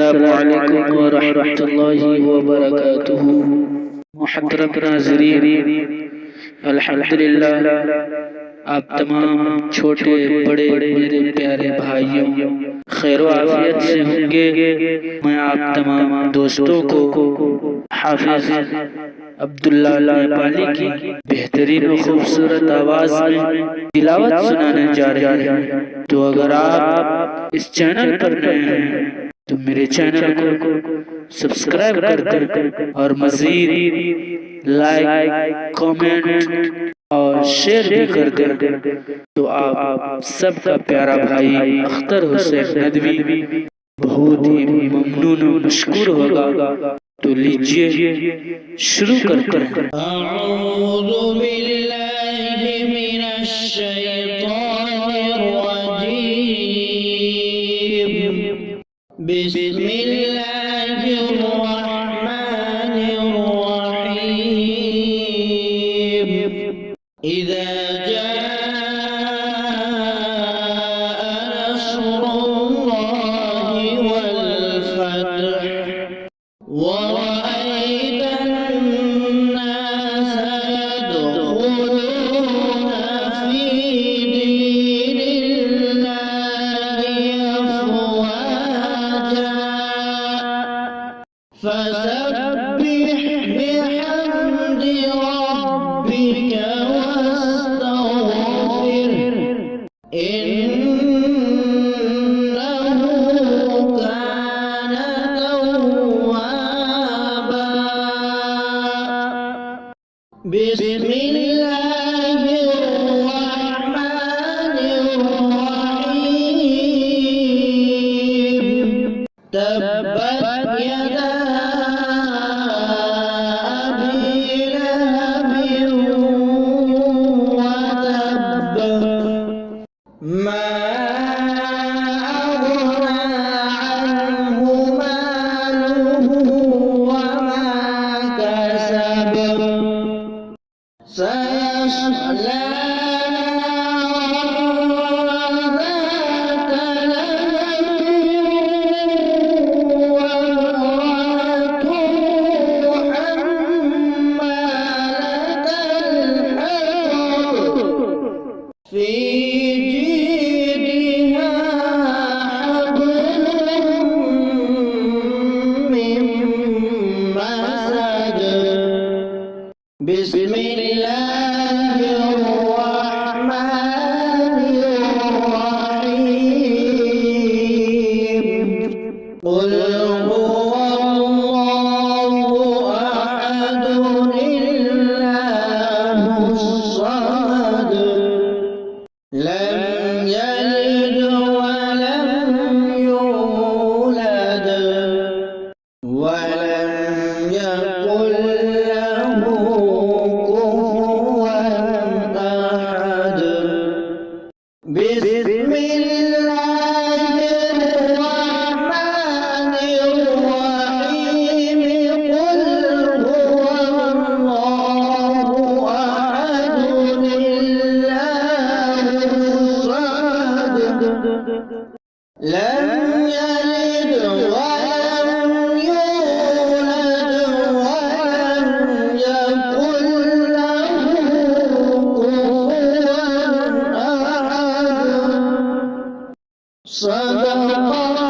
अस्सलामुअलैकुम व रहमतुल्लाहि व बरकातुहू। मुहतरम नाज़रीन, अल्हम्दुलिल्लाह आप तमाम छोटे बड़े मेरे प्यारे भाइयों खैर आफियत से होंगे। मैं आप तमाम दोस्तों को हाफिज अब्दुल्ला नेपाली की बेहतरीन और खूबसूरत आवाज में तिलावत सुनाने जा रहे हैं। तो अगर आप इस चैनल पर नए हैं तो मेरे चैनल को सब्सक्राइब कर दें और मजीद लाइक, कमेंट और शेयर भी कर दें। तो आप सबका प्यारा भाई अख्तर हुसैन नदवी बहुत ही ममनून और मशकूर होगा। तो लीजिए शुरू करते हैं। अऊज़ु बिल्लाहि मिनश शैतानिर रजीम। बिस्मिल्लाहिर रहमानिर रहीम। इज़ा नस्रुल्लाहि वल फतह ورأيت الناس يدخلون في دين الله أفواجا فسبح بحمد ربك واستغفره إنه كان توابا بسم الله الرحمن الرحيم تبت يدا أبي لهب وتب ما أغنى عنه ماله وما كسب سيصلى نارا ذات لهب وامرأته حمالة الحطب في جيدها حبل من مسد بسم الله الرحمن الرحيم قل هو الله أحد الله الصمد لم يلد ولم يولد ولم يكن له كفوا أحد بسم الله الرحمن الرحيم قل هو الله أحد الله الصمد لم يلد ولم يولد ولم يكن له كفوا أحد صدق